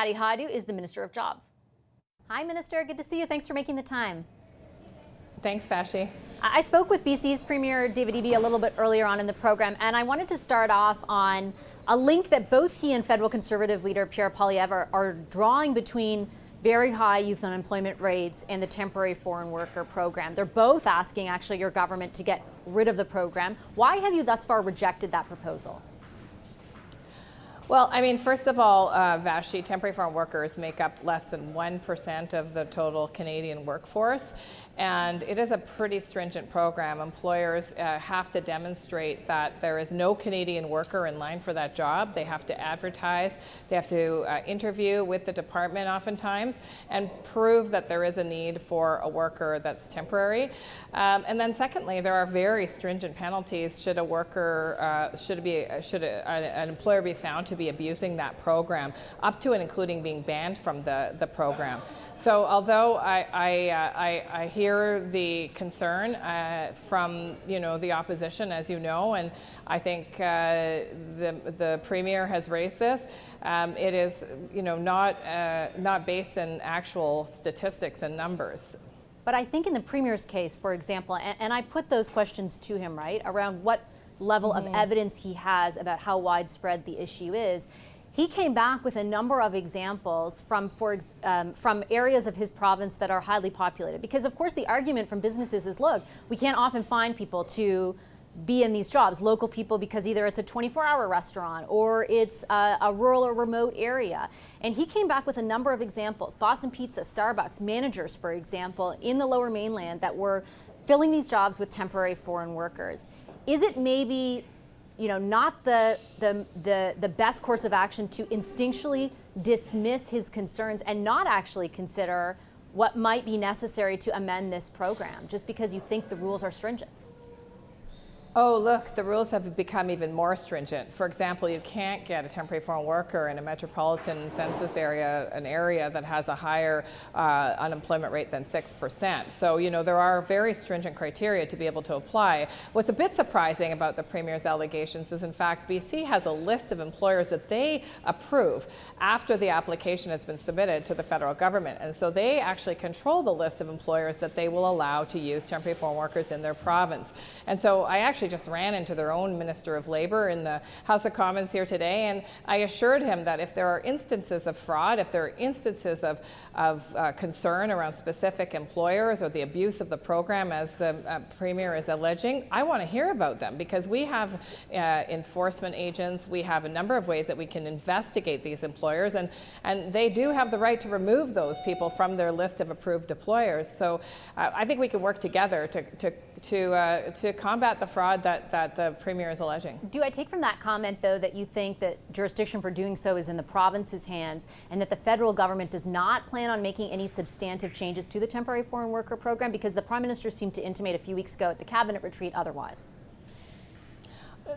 Patty Hajdu is the Minister of Jobs. Hi, Minister. Good to see you. Thanks for making the time. Thanks, Vashi. I spoke with BC's Premier David Eby a little bit earlier on in the program, and I wanted to start off on a link that both he and federal Conservative leader Pierre Poilievre are drawing between very high youth unemployment rates and the temporary foreign worker program. They're both asking, actually, your government to get rid of the program. Why have you thus far rejected that proposal? Well, I mean, first of all, Vashi, temporary foreign workers make up less than 1% of the total Canadian workforce, and it is a pretty stringent program. Employers have to demonstrate that there is no Canadian worker in line for that job. They have to advertise, they have to interview with the department oftentimes, and prove that there is a need for a worker that's temporary. And then secondly, there are very stringent penalties should a worker, should an employer be found to be abusing that program, up to and including being banned from the program. So although I hear the concern from the opposition, as you know, and I think the Premier has raised this, it is not based in actual statistics and numbers. But I think in the Premier's case, for example, and I put those questions to him, right, around what level of evidence he has about how widespread the issue is. He came back with a number of examples from areas of his province that are highly populated. Because, of course, the argument from businesses is, look, we can't often find people to be in these jobs, local people, because either it's a 24-hour restaurant or it's a rural or remote area. And he came back with a number of examples. Boston Pizza, Starbucks, managers, for example, in the Lower Mainland that were filling these jobs with temporary foreign workers. Is it maybe not the best course of action to instinctually dismiss his concerns and not actually consider what might be necessary to amend this program just because you think the rules are stringent? Oh, look, the rules have become even more stringent. For example, you can't get a temporary foreign worker in a metropolitan census area, an area that has a higher unemployment rate than 6%. So, there are very stringent criteria to be able to apply. What's a bit surprising about the Premier's allegations is, in fact, BC has a list of employers that they approve after the application has been submitted to the federal government. And so they actually control the list of employers that they will allow to use temporary foreign workers in their province. And so I actually just ran into their own Minister of Labour in the House of Commons here today, and I assured him that if there are instances of fraud, if there are instances of concern around specific employers or the abuse of the program, as the Premier is alleging, I want to hear about them, because we have enforcement agents, we have a number of ways that we can investigate these employers, and they do have the right to remove those people from their list of approved employers. So I think we can work together to combat the fraud that the Premier is alleging. Do I take from that comment, though, that you think that jurisdiction for doing so is in the province's hands and that the federal government does not plan on making any substantive changes to the temporary foreign worker program? Because the Prime Minister seemed to intimate a few weeks ago at the Cabinet retreat otherwise.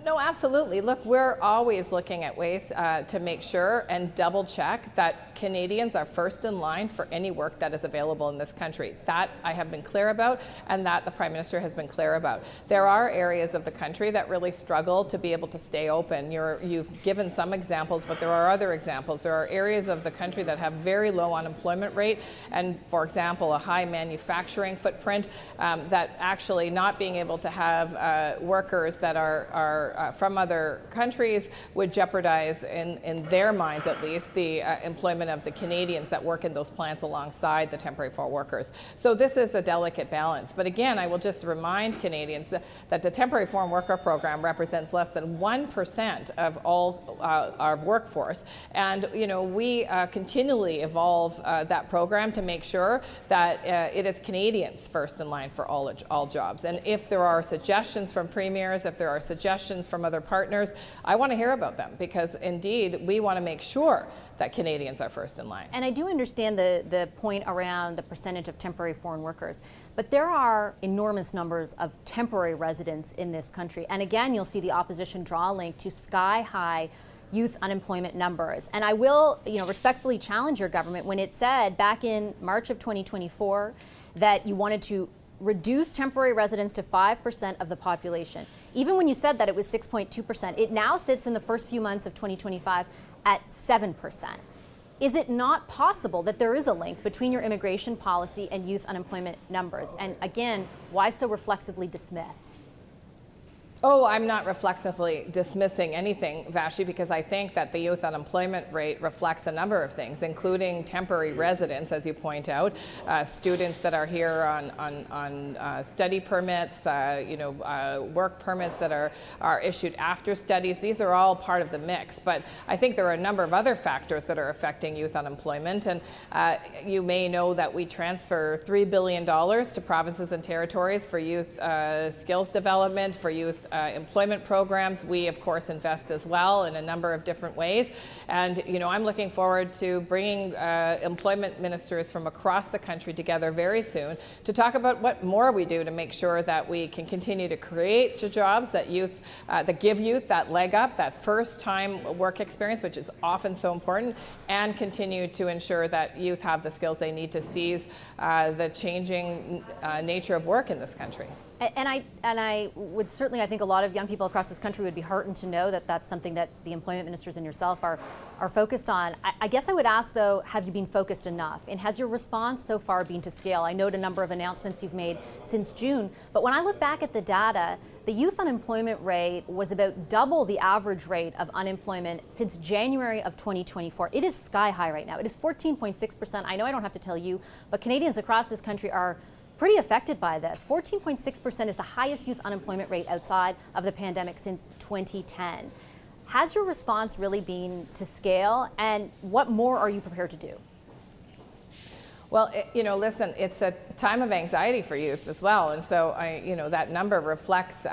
No, absolutely. Look, we're always looking at ways to make sure and double check that Canadians are first in line for any work that is available in this country. That I have been clear about, and that the Prime Minister has been clear about. There are areas of the country that really struggle to be able to stay open. You've given some examples, but there are other examples. There are areas of the country that have very low unemployment rate and, for example, a high manufacturing footprint, that actually not being able to have workers that are from other countries would jeopardize, in their minds at least, the employment of the Canadians that work in those plants alongside the temporary foreign workers. So this is a delicate balance. But again, I will just remind Canadians that the temporary foreign worker program represents less than 1% of all our workforce. And we continually evolve that program to make sure that it is Canadians first in line for all jobs. And if there are suggestions from premiers, if there are suggestions from other partners, I want to hear about them, because indeed we want to make sure that Canadians are first in line. And I do understand the point around the percentage of temporary foreign workers, but there are enormous numbers of temporary residents in this country. And again, you'll see the opposition draw a link to sky-high youth unemployment numbers. And I will, respectfully challenge your government when it said back in March of 2024 that you wanted to reduce temporary residents to 5% of the population. Even when you said that it was 6.2%, it now sits in the first few months of 2025 at 7%. Is it not possible that there is a link between your immigration policy and youth unemployment numbers? And again, why so reflexively dismiss? Oh, I'm not reflexively dismissing anything, Vashi, because I think that the youth unemployment rate reflects a number of things, including temporary residents, as you point out, students that are here on study permits, work permits that are issued after studies. These are all part of the mix. But I think there are a number of other factors that are affecting youth unemployment. And you may know that we transfer $3 billion to provinces and territories for youth skills development, for youth employment programs. We, of course, invest as well in a number of different ways. And, I'm looking forward to bringing employment ministers from across the country together very soon to talk about what more we do to make sure that we can continue to create jobs that give youth that leg up, that first time work experience, which is often so important, and continue to ensure that youth have the skills they need to seize the changing nature of work in this country. And I would certainly, I think a lot of young people across this country would be heartened to know that that's something that the employment ministers and yourself are focused on. I guess I would ask, though, have you been focused enough? And has your response so far been to scale? I note a number of announcements you've made since June, but when I look back at the data, the youth unemployment rate was about double the average rate of unemployment since January of 2024. It is sky high right now. It is 14.6%. I know I don't have to tell you, but Canadians across this country are pretty affected by this. 14.6% is the highest youth unemployment rate outside of the pandemic since 2010. Has your response really been to scale, and what more are you prepared to do? Well, listen, it's a time of anxiety for youth as well. And so, that number reflects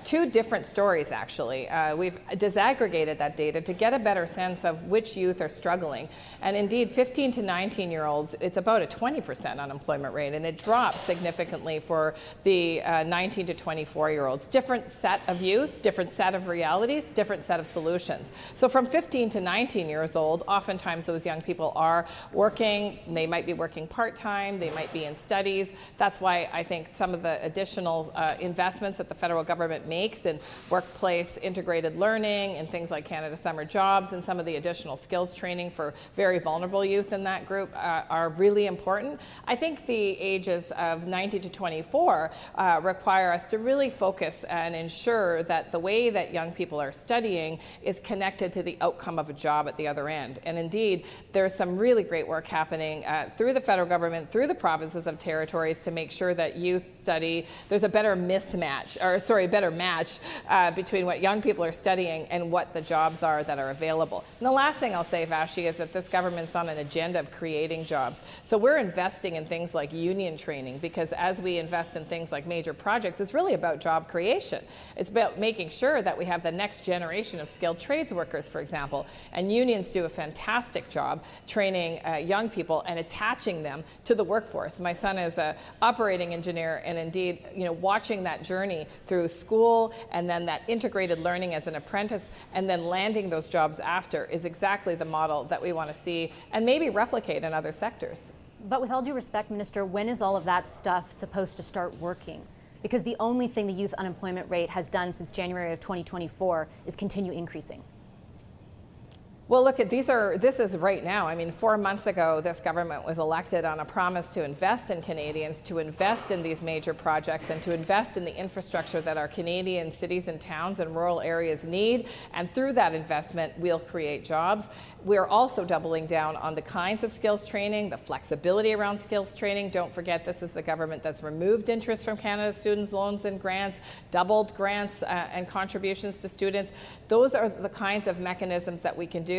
two different stories, actually. We've disaggregated that data to get a better sense of which youth are struggling. And indeed, 15 to 19-year-olds, it's about a 20% unemployment rate, and it drops significantly for the 19 to 24-year-olds. Different set of youth, different set of realities, different set of solutions. So from 15 to 19 years old, oftentimes those young people are working. They might be working part-time, they might be in studies. That's why I think some of the additional investments that the federal government makes in workplace integrated learning and things like Canada Summer Jobs and some of the additional skills training for very vulnerable youth in that group are really important. I think the ages of 19 to 24 require us to really focus and ensure that the way that young people are studying is connected to the outcome of a job at the other end. And indeed, there's some really great work happening through the federal government, through the provinces and territories to make sure that youth study, there's a better match between what young people are studying and what the jobs are that are available. And the last thing I'll say, Vashi, is that this government's on an agenda of creating jobs. So we're investing in things like union training, because as we invest in things like major projects, it's really about job creation. It's about making sure that we have the next generation of skilled trades workers, for example. And unions do a fantastic job training young people and attaching them to the workforce. My son is an operating engineer, and indeed, watching that journey through school and then that integrated learning as an apprentice and then landing those jobs after is exactly the model that we want to see and maybe replicate in other sectors. But with all due respect, Minister, when is all of that stuff supposed to start working? Because the only thing the youth unemployment rate has done since January of 2024 is continue increasing. Well, look, this is right now. I mean, 4 months ago, this government was elected on a promise to invest in Canadians, to invest in these major projects, and to invest in the infrastructure that our Canadian cities and towns and rural areas need. And through that investment, we'll create jobs. We're also doubling down on the kinds of skills training, the flexibility around skills training. Don't forget, this is the government that's removed interest from Canada's students' loans and grants, doubled grants and contributions to students. Those are the kinds of mechanisms that we can do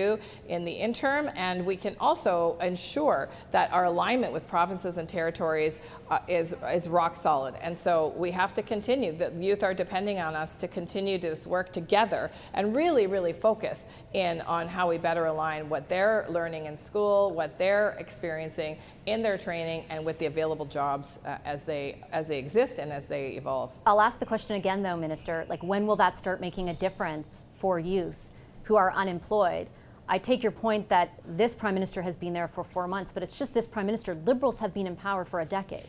in the interim, and we can also ensure that our alignment with provinces and territories is rock solid. And so we have to continue. The youth are depending on us to continue this work together and really, really focus in on how we better align what they're learning in school, what they're experiencing in their training, and with the available jobs as they exist and as they evolve. I'll ask the question again, though, Minister. When will that start making a difference for youth who are unemployed? I take your point that this Prime Minister has been there for 4 months, but it's just this Prime Minister. Liberals have been in power for a decade.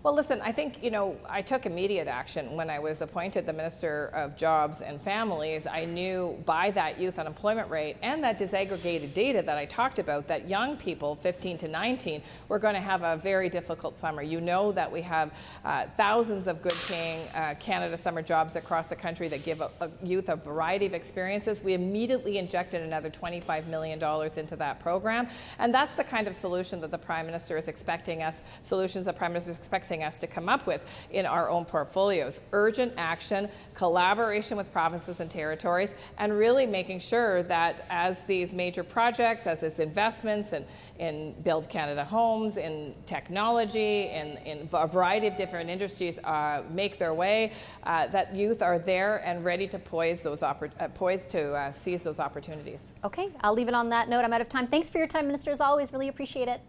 Well, listen, I think, I took immediate action when I was appointed the Minister of Jobs and Families. I knew by that youth unemployment rate and that disaggregated data that I talked about that young people, 15 to 19, were going to have a very difficult summer. You know that we have thousands of good-paying Canada summer jobs across the country that give youth a variety of experiences. We immediately injected another $25 million into that program, and that's the kind of solution that the Prime Minister is expecting us, solutions the Prime Minister is expecting us to come up with in our own portfolios. Urgent action, collaboration with provinces and territories, and really making sure that as these major projects, as its investments in Build Canada Homes, in technology, in a variety of different industries make their way, that youth are there and ready to poised to seize those opportunities. Okay, I'll leave it on that note. I'm out of time. Thanks for your time, Minister, as always. Really appreciate it.